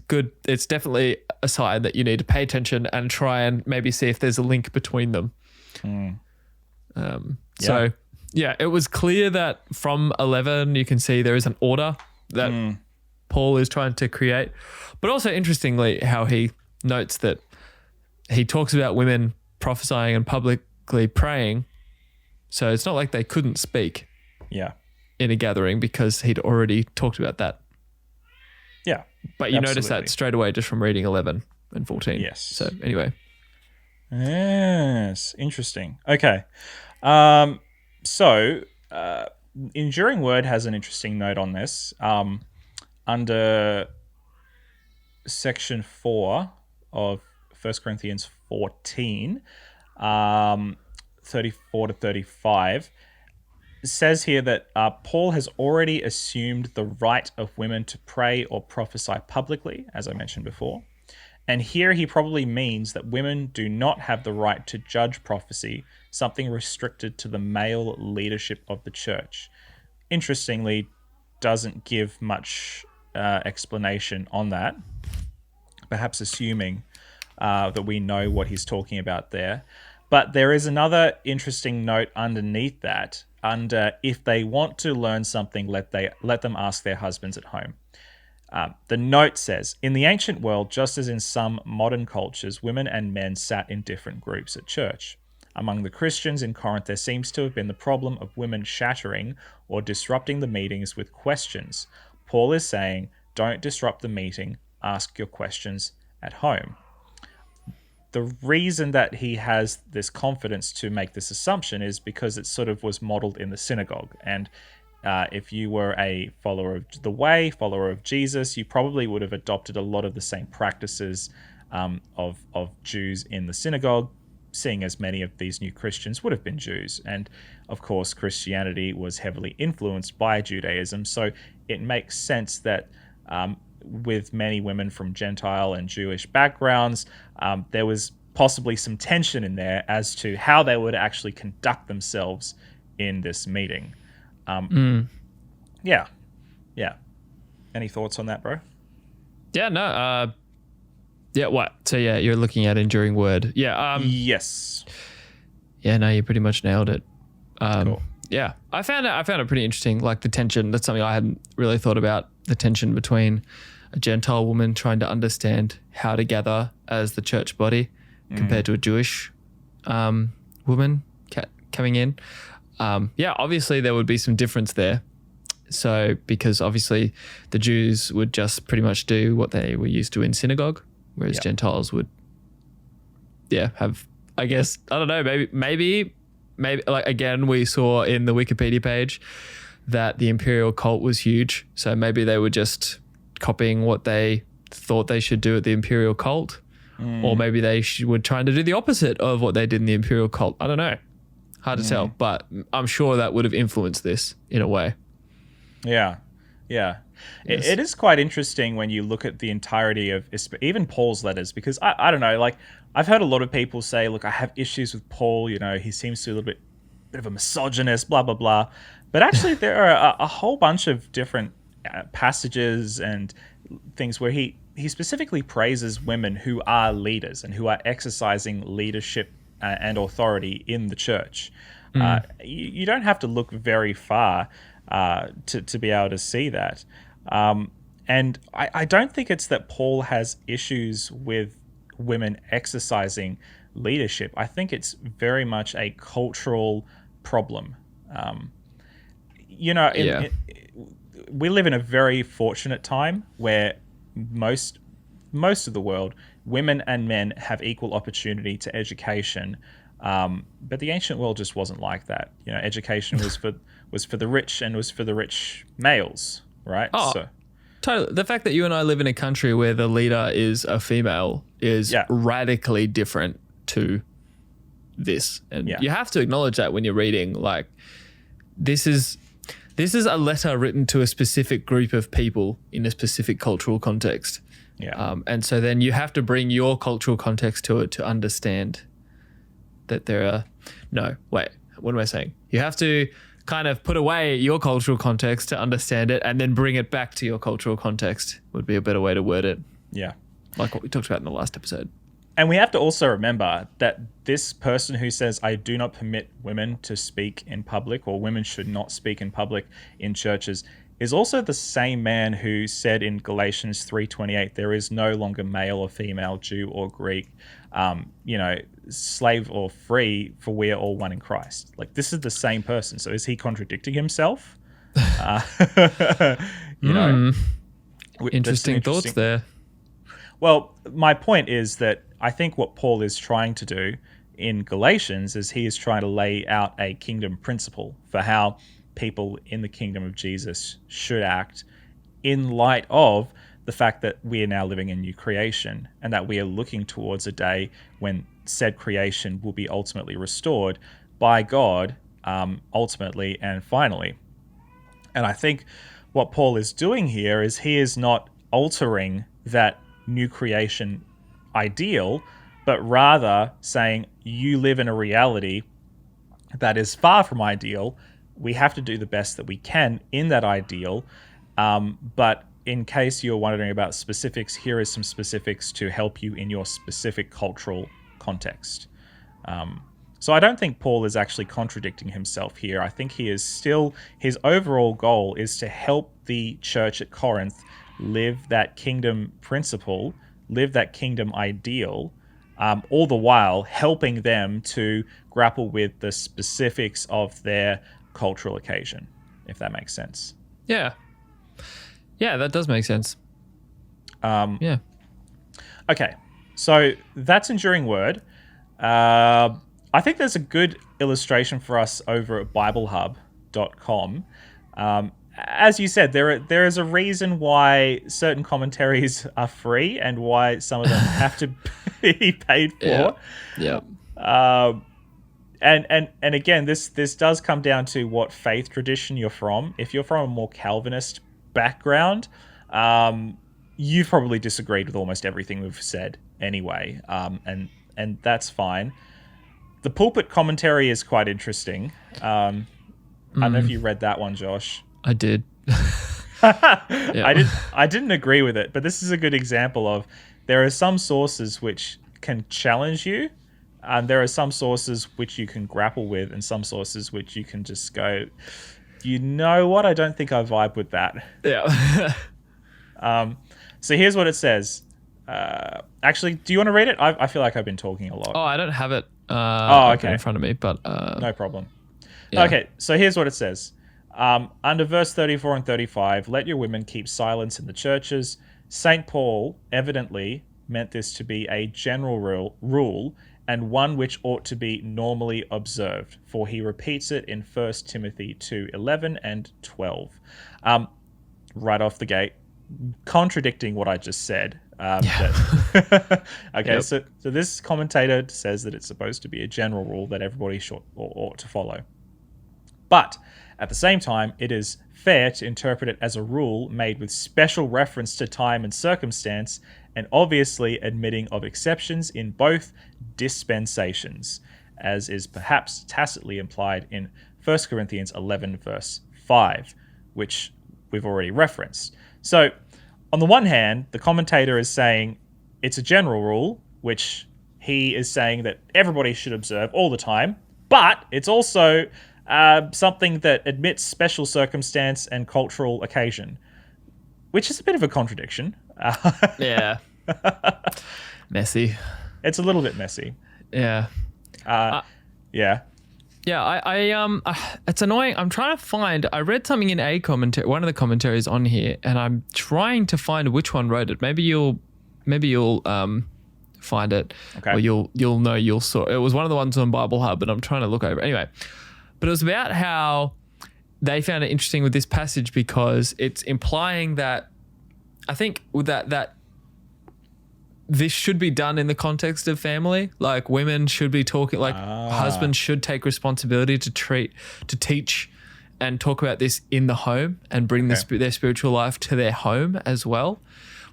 definitely a sign that you need to pay attention and try and maybe see if there's a link between them. So yeah, it was clear that from 11 you can see there is an order that Paul is trying to create, but also interestingly how he notes that he talks about women prophesying and publicly praying. So it's not like they couldn't speak in a gathering, because he'd already talked about that. Yeah. But you notice that straight away just from reading 11 and 14. Yes. So anyway. Yes. Interesting. Okay. Enduring Word has an interesting note on this. Under section 4 of 1 Corinthians 14, 34 to 35, it says here that Paul has already assumed the right of women to pray or prophesy publicly, as I mentioned before. And here he probably means that women do not have the right to judge prophecy, something restricted to the male leadership of the church. Interestingly, doesn't give much explanation on that, perhaps assuming that we know what he's talking about there. But there is another interesting note underneath that. Under if they want to learn something, let them ask their husbands at home. The note says, in the ancient world, just as in some modern cultures, women and men sat in different groups at church. Among the Christians in Corinth, there seems to have been the problem of women shattering or disrupting the meetings with questions. Paul is saying, don't disrupt the meeting, ask your questions at home. The reason that he has this confidence to make this assumption is because it sort of was modeled in the synagogue. And if you were a follower of the way, follower of Jesus, you probably would have adopted a lot of the same practices of Jews in the synagogue, seeing as many of these new Christians would have been Jews. And of course, Christianity was heavily influenced by Judaism. So it makes sense that with many women from Gentile and Jewish backgrounds, there was possibly some tension in there as to how they would actually conduct themselves in this meeting. Yeah. Any thoughts on that, bro? Yeah, no. Yeah, what? So yeah, you're looking at Enduring Word. Yeah. Yes. Yeah, no, you pretty much nailed it. Cool. Yeah, I found it pretty interesting. Like the tension. That's something I hadn't really thought about. The tension between a Gentile woman trying to understand how to gather as the church body compared to a Jewish woman coming in. Yeah, obviously there would be some difference there. So because obviously the Jews would just pretty much do what they were used to in synagogue, whereas Gentiles would, have, I guess, I don't know, maybe like again, we saw in the Wikipedia page that the imperial cult was huge. So maybe they were just copying what they thought they should do at the imperial cult, or maybe they were trying to do the opposite of what they did in the imperial cult. I don't know. Hard to tell, but I'm sure that would have influenced this in a way. Yeah. Yes. It is quite interesting when you look at the entirety of even Paul's letters, because I don't know, like I've heard a lot of people say, look, I have issues with Paul, he seems to be a little bit of a misogynist, blah, blah, blah. But actually there are a whole bunch of different passages and things where he specifically praises women who are leaders and who are exercising leadership and authority in the church. You don't have to look very far to be able to see that. And I don't think it's that Paul has issues with women exercising leadership. I think it's very much a cultural problem. We live in a very fortunate time where most of the world, women and men have equal opportunity to education. But the ancient world just wasn't like that. Education was for the rich and was for the rich males, right? Oh, totally. The fact that you and I live in a country where the leader is a female is radically different to this. And you have to acknowledge that when you're reading, like, this is a letter written to a specific group of people in a specific cultural context. Yeah. And so then you have to bring your cultural context to it to understand that there are no, wait, what am I saying? You have to kind of put away your cultural context to understand it and then bring it back to your cultural context would be a better way to word it. Yeah. Like what we talked about in the last episode. And we have to also remember that this person who says, I do not permit women to speak in public, or women should not speak in public in churches, is also the same man who said in Galatians 3:28, there is no longer male or female, Jew or Greek, slave or free, for we are all one in Christ. Like, this is the same person. So is he contradicting himself? Interesting thoughts there. Well, my point is that I think what Paul is trying to do in Galatians is he is trying to lay out a kingdom principle for how people in the kingdom of Jesus should act in light of the fact that we are now living in new creation and that we are looking towards a day when said creation will be ultimately restored by God, ultimately and finally. And I think what Paul is doing here is he is not altering that new creation ideal, but rather saying you live in a reality that is far from ideal. We have to do the best that we can in that ideal. But in case you're wondering about specifics, here is some specifics to help you in your specific cultural context. So I don't think Paul is actually contradicting himself here. I think he is still, his overall goal is to help the church at Corinth live that kingdom principle, live that kingdom ideal, all the while helping them to grapple with the specifics of their cultural occasion, if that makes sense. Yeah. Yeah, that does make sense. Yeah. Okay, so that's Enduring Word. I think there's a good illustration for us over at BibleHub.com. As you said, there is a reason why certain commentaries are free and why some of them have to be paid for. Yeah. And again, this does come down to what faith tradition you're from. If you're from a more Calvinist background, you've probably disagreed with almost everything we've said anyway, and that's fine. The pulpit commentary is quite interesting. I don't know if you read that one, Josh. I did. I didn't agree with it, but this is a good example of there are some sources which can challenge you, and there are some sources which you can grapple with, and some sources which you can just go, you know what? I don't think I vibe with that. Yeah. So here's what it says. Actually, do you want to read it? I feel like I've been talking a lot. Oh, I don't have it okay. in front of me, but... no problem. Yeah. Okay, so here's what it says. Under verse 34 and 35, let your women keep silence in the churches. St. Paul evidently meant this to be a general rule and one which ought to be normally observed, for he repeats it in 1 Timothy 2:11 and 12. Right off the gate, contradicting what I just said. Okay, Yep. so this commentator says that it's supposed to be a general rule that everybody should or ought to follow. But at the same time, it is fair to interpret it as a rule made with special reference to time and circumstance, and obviously admitting of exceptions in both dispensations, as is perhaps tacitly implied in 1 Corinthians 11, verse 5, which we've already referenced. So, on the one hand, the commentator is saying it's a general rule, which he is saying that everybody should observe all the time, but it's also something that admits special circumstance and cultural occasion, which is a bit of a contradiction. Yeah. Messy. It's a little bit messy. Yeah. Yeah. Yeah, I it's annoying. I'm trying to find. I read something in a commentary, one of the commentaries on here, and I'm trying to find which one wrote it. Maybe you'll find it, Okay. or you'll know. You'll sort. It was one of the ones on Bible Hub, but I'm trying to look over it. Anyway, but it was about how they found it interesting with this passage because it's implying that I think with that this should be done in the context of family. Like women should be talking, like husbands should take responsibility to teach and talk about this in the home and bring their spiritual life to their home as well.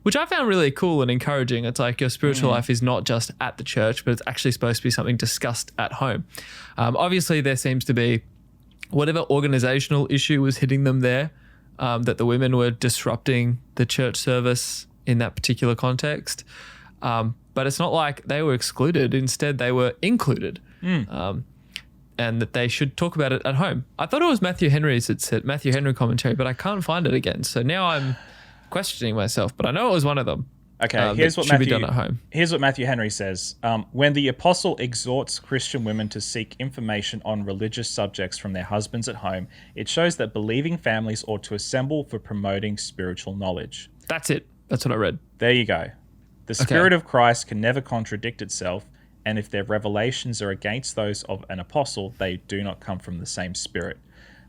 which I found really cool and encouraging. It's like your spiritual life is not just at the church, but it's actually supposed to be something discussed at home. Obviously, there seems to be whatever organizational issue was hitting them there, that the women were disrupting the church service in that particular context. But it's not like they were excluded. Instead, they were included. And that they should talk about it at home. I thought it was Matthew Henry's that said Matthew Henry commentary, but I can't find it again. So now I'm questioning myself, but I know it was one of them. Okay, here's what should be done at home. Here's what Matthew Henry says. When the apostle exhorts Christian women to seek information on religious subjects from their husbands at home, it shows that believing families ought to assemble for promoting spiritual knowledge. That's it. That's what I read. There you go. The Spirit of Christ can never contradict itself, and if their revelations are against those of an apostle, they do not come from the same Spirit.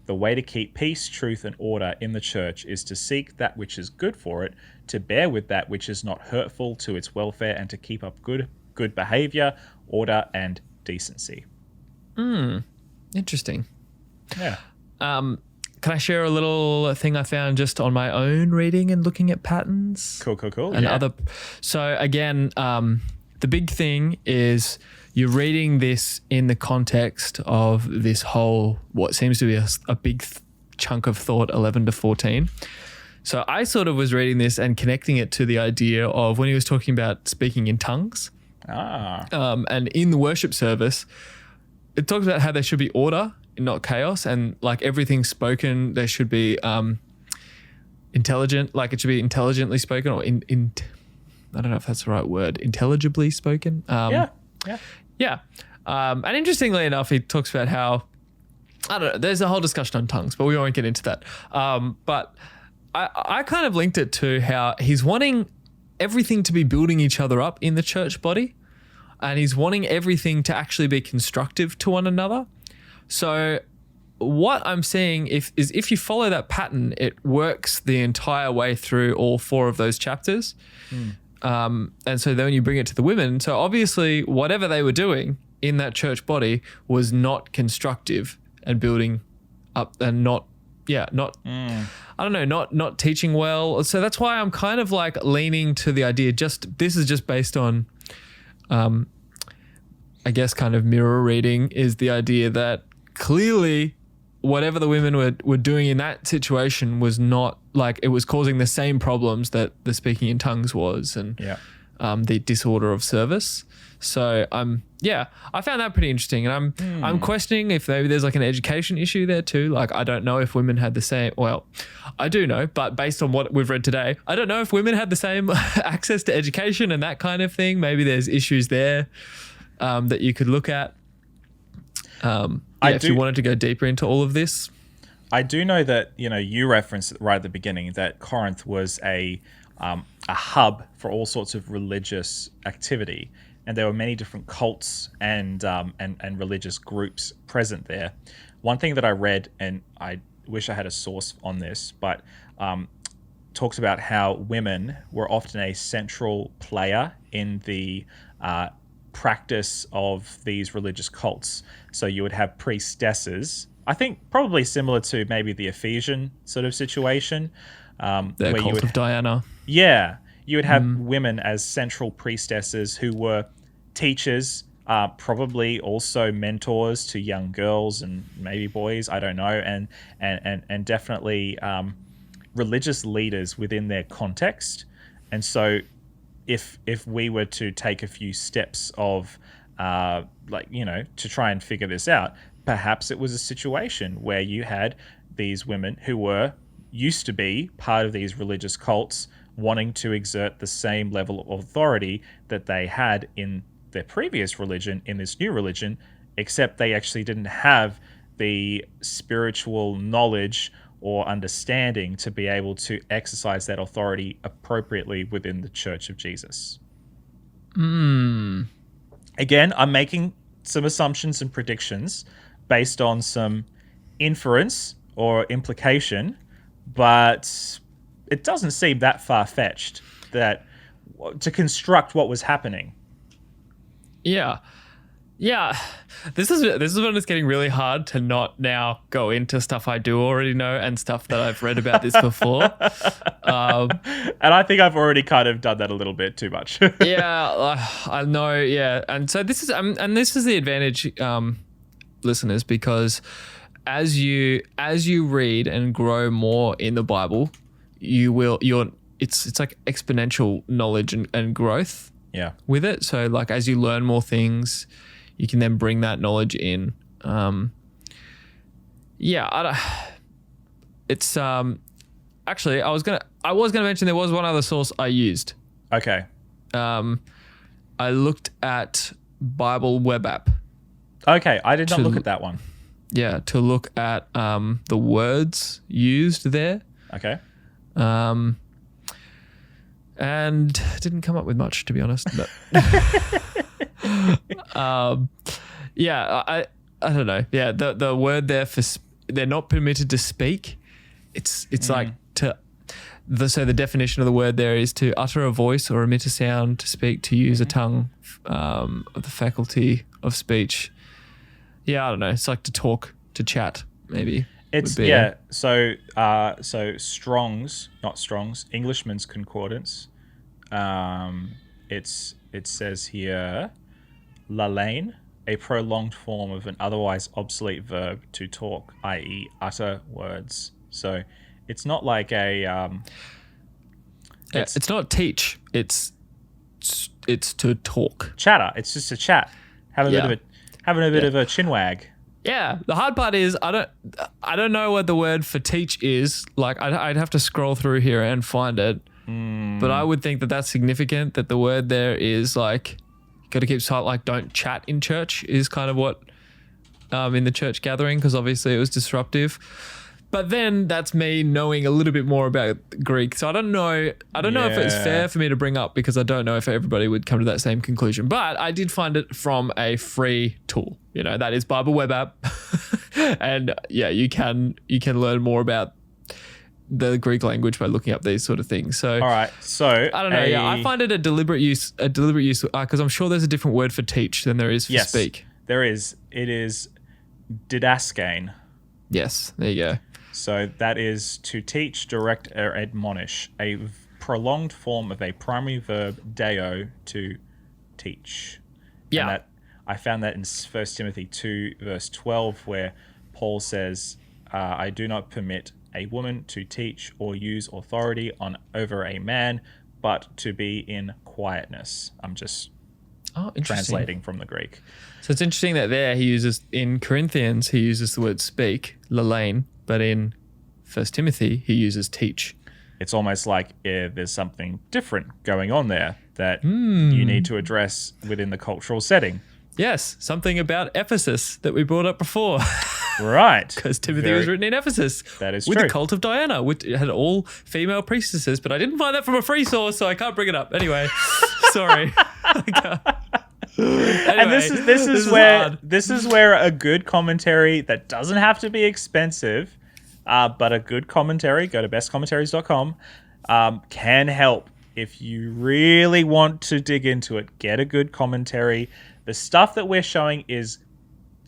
The way to keep peace, truth, and order in the church is to seek that which is good for it, to bear with that which is not hurtful to its welfare, and to keep up good behavior, order, and decency. Interesting. Yeah. Can I share a little thing I found just on my own reading and looking at patterns? Cool. And so again, the big thing is you're reading this in the context of this whole, what seems to be a big chunk of thought, 11 to 14. So I sort of was reading this and connecting it to the idea of when he was talking about speaking in tongues. And in the worship service, it talks about how there should be order, not chaos, and like everything spoken, there should be intelligent, like it should be intelligently spoken, or I don't know if that's the right word, intelligibly spoken. Yeah. And interestingly enough, he talks about how, I don't know, there's a whole discussion on tongues, but we won't get into that. But I kind of linked it to how he's wanting everything to be building each other up in the church body, and he's wanting everything to actually be constructive to one another. So what I'm seeing is if you follow that pattern, it works the entire way through all 4 of those chapters. And so then when you bring it to the women, so obviously whatever they were doing in that church body was not constructive and building up, and not teaching well. So that's why I'm kind of like leaning to the idea, this is just based on, I guess kind of mirror reading, is the idea that clearly whatever the women were doing in that situation was not, like, it was causing the same problems that the speaking in tongues was, and the disorder of service. So I found that pretty interesting, and I'm questioning if maybe there's like an education issue there too. Like, I don't know if women had the same, well, I do know, but based on what we've read today, I don't know if women had the same access to education and that kind of thing. Maybe there's issues there that you could look at. If you wanted to go deeper into all of this. I do know that, you referenced right at the beginning that Corinth was a hub for all sorts of religious activity, and there were many different cults and religious groups present there. One thing that I read, and I wish I had a source on this, but talks about how women were often a central player in the practice of these religious cults. So you would have priestesses, I think probably similar to maybe the Ephesian sort of situation. The cult of Diana. Yeah. You would have women as central priestesses who were teachers, probably also mentors to young girls and maybe boys, I don't know, and definitely religious leaders within their context. And so if we were to take a few steps of to try and figure this out, perhaps it was a situation where you had these women who used to be part of these religious cults wanting to exert the same level of authority that they had in their previous religion, in this new religion, except they actually didn't have the spiritual knowledge or understanding to be able to exercise that authority appropriately within the Church of Jesus. Again, I'm making some assumptions and predictions based on some inference or implication, but it doesn't seem that far-fetched that to construct what was happening. Yeah. Yeah, this is when it's getting really hard to not now go into stuff I do already know and stuff that I've read about this before. And I think I've already kind of done that a little bit too much. Yeah, I know. Yeah, and so this is the advantage, listeners, because as you read and grow more in the Bible, it's like exponential knowledge and growth. Yeah. With it, so like as you learn more things, you can then bring that knowledge in. It's actually I was gonna mention there was one other source I used. Okay. I looked at Bible web app. Okay, I did not look at that one. Yeah, to look at the words used there. Okay. And didn't come up with much, to be honest. But yeah, I don't know. Yeah, the word there for they're not permitted to speak. It's like so the definition of the word there is to utter a voice or emit a sound, to speak, to use a tongue, of the faculty of speech. Yeah, I don't know. It's like to talk, to chat, maybe. It's So Strong's, not Strong's, Englishman's Concordance. It says here, lalane, a prolonged form of an otherwise obsolete verb to talk, i.e., utter words. So it's not like a. It's not teach. It's to talk. Chatter. It's just a chat. Having a bit of a chinwag. Yeah, the hard part is I don't know what the word for teach is. Like I'd have to scroll through here and find it. But I would think that that's significant. That the word there is like, got to keep silent. Like don't chat in church is kind of what in the church gathering, because obviously it was disruptive. But then that's me knowing a little bit more about Greek. So I don't know if it's fair for me to bring up, because I don't know if everybody would come to that same conclusion. But I did find it from a free tool. You know, that is Bible web app. And yeah, you can learn more about the Greek language by looking up these sort of things. So all right. So I don't know. Yeah, I find it a deliberate use because I'm sure there's a different word for teach than there is for speak. There is. It is didaskane. Yes, there you go. So that is to teach, direct, or admonish, a prolonged form of a primary verb deo, to teach. Yeah. And I found that in 1 Timothy 2 verse 12, where Paul says, I do not permit a woman to teach or use authority over a man, but to be in quietness. I'm just translating from the Greek. So it's interesting that there he uses, in Corinthians, he uses the word speak, lalane, but in 1 Timothy, he uses teach. It's almost like there's something different going on there that you need to address within the cultural setting. Yes, something about Ephesus that we brought up before. Right. Because Timothy was written in Ephesus. That is with true. The cult of Diana, which had all female priestesses, but I didn't find that from a free source, so I can't bring it up. Anyway, sorry. Anyway, and this is where a good commentary that doesn't have to be expensive, but a good commentary, go to bestcommentaries.com, can help. If you really want to dig into it, get a good commentary. The stuff that we're showing is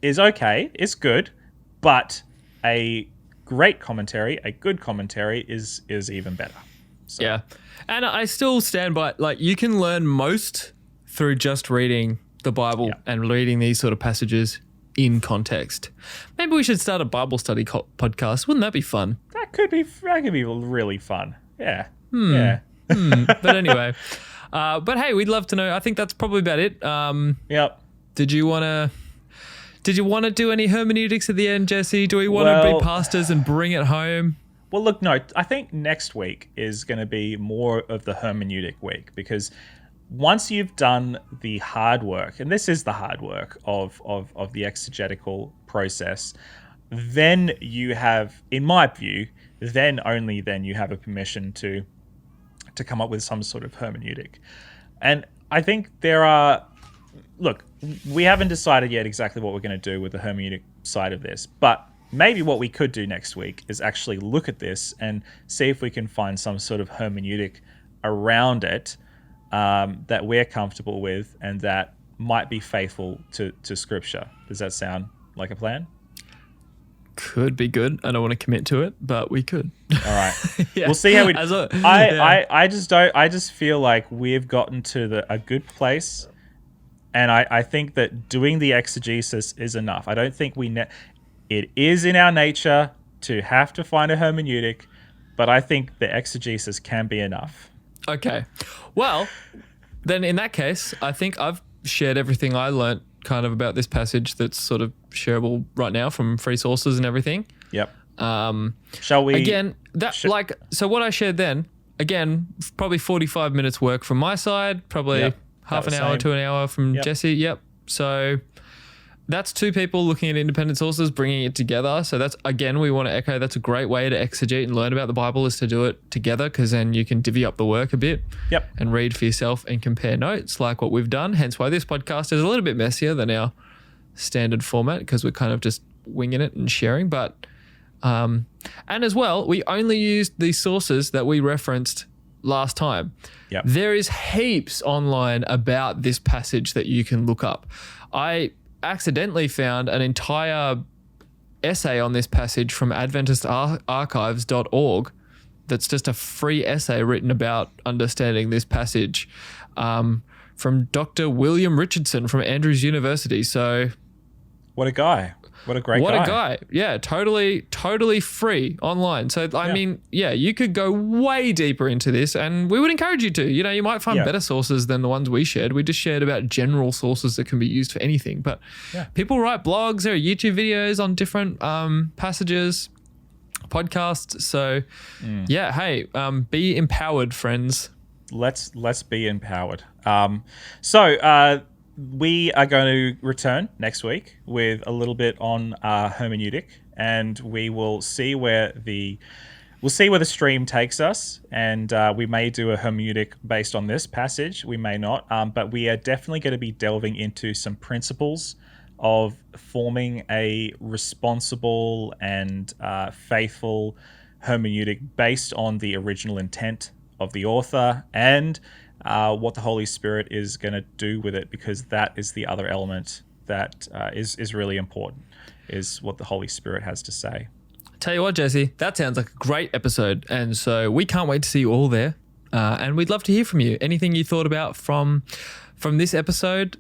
okay, it's good, but a great commentary, a good commentary is even better. So. Yeah. And I still stand by, like, you can learn most through just reading the Bible and reading these sort of passages in context. Maybe we should start a Bible study podcast. Wouldn't that be fun? That could be really fun. Yeah. Yeah. But anyway, but hey, we'd love to know. I think that's probably about it. Yep. Did you want to do any hermeneutics at the end, Jesse? Do we want to be pastors and bring it home? Well, look, no, I think next week is going to be more of the hermeneutic week, because once you've done the hard work, and this is the hard work of the exegetical process, then you have, in my view, only then you have a permission to come up with some sort of hermeneutic. And I think look, we haven't decided yet exactly what we're going to do with the hermeneutic side of this, but maybe what we could do next week is actually look at this and see if we can find some sort of hermeneutic around it that we're comfortable with and that might be faithful to Scripture. Does that sound like a plan? Could be good. I don't want to commit to it, but we could. All right. Yeah. We'll see how we. Yeah. I just don't. I just feel like we've gotten to a good place, and I think that doing the exegesis is enough. I don't think it is in our nature to have to find a hermeneutic, but I think the exegesis can be enough. Okay. Well, then in that case, I think I've shared everything I learnt kind of about this passage that's sort of shareable right now from free sources and everything. Yep. Shall we? Again, so what I shared then, again, probably 45 minutes work from my side, probably half an hour to an hour from Jesse. Yep. So that's two people looking at independent sources, bringing it together. So that's, again, we want to echo, that's a great way to exegete and learn about the Bible, is to do it together, because then you can divvy up the work a bit and read for yourself and compare notes like what we've done. Hence why this podcast is a little bit messier than our standard format, because we're kind of just winging it and sharing. But and as well, we only used the sources that we referenced last time. Yep. There is heaps online about this passage that you can look up. I accidentally found an entire essay on this passage from AdventistArchives.org that's just a free essay written about understanding this passage from Dr. William Richardson from Andrews University. So what a guy. What a great guy. What a guy. Yeah, totally free online. So, I mean, you could go way deeper into this, and we would encourage you to. You know, you might find better sources than the ones we shared. We just shared about general sources that can be used for anything. But people write blogs, there are YouTube videos on different passages, podcasts. So, hey, be empowered, friends. Let's be empowered. We are going to return next week with a little bit on hermeneutic, and we will see where the stream takes us, and we may do a hermeneutic based on this passage. We may not, but we are definitely going to be delving into some principles of forming a responsible and faithful hermeneutic based on the original intent of the author, and what the Holy Spirit is going to do with it, because that is the other element that is really important, is what the Holy Spirit has to say. Tell you what, Jesse, that sounds like a great episode, and so we can't wait to see you all there, and we'd love to hear from you. Anything you thought about from this episode,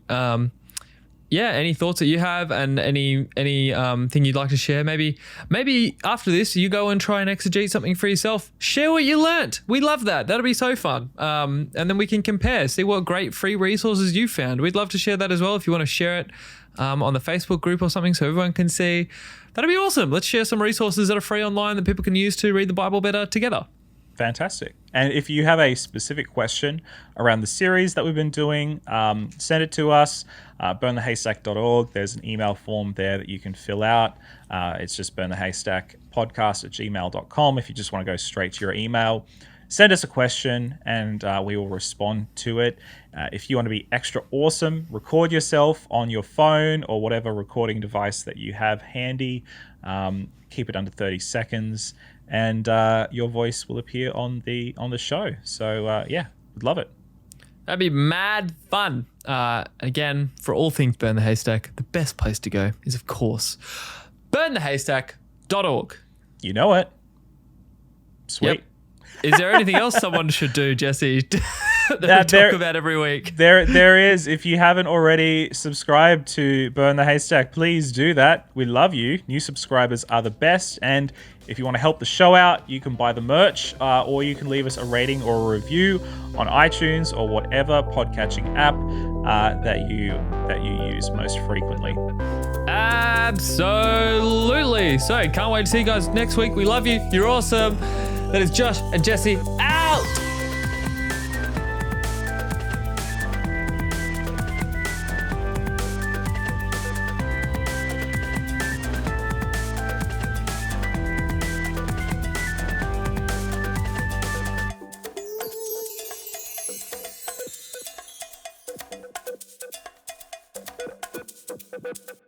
any thoughts that you have, and any thing you'd like to share. Maybe after this you go and try and exegete something for yourself. Share what you learnt. We love that. That'll be so fun. And then we can compare, see what great free resources you found. We'd love to share that as well. If you want to share it on the Facebook group or something so everyone can see, that'd be awesome. Let's share some resources that are free online that people can use to read the Bible better together. Fantastic. And if you have a specific question around the series that we've been doing, send it to us, burnthehaystack.org. There's an email form there that you can fill out. It's just burnthehaystackpodcast@gmail.com. If you just want to go straight to your email, send us a question and we will respond to it. If you want to be extra awesome, record yourself on your phone or whatever recording device that you have handy. Keep it under 30 seconds. And your voice will appear on the show. So, we'd love it. That'd be mad fun. Again, for all things Burn the Haystack, the best place to go is, of course, burnthehaystack.org. You know it. Sweet. Yep. Is there anything else someone should do, Jesse, that we talk about every week? There is. If you haven't already subscribed to Burn the Haystack, please do that. We love you. New subscribers are the best. And if you want to help the show out, you can buy the merch, or you can leave us a rating or a review on iTunes or whatever podcatching app that you use most frequently. Absolutely. So can't wait to see you guys next week. We love you. You're awesome. That is Josh and Jesse out. Bye.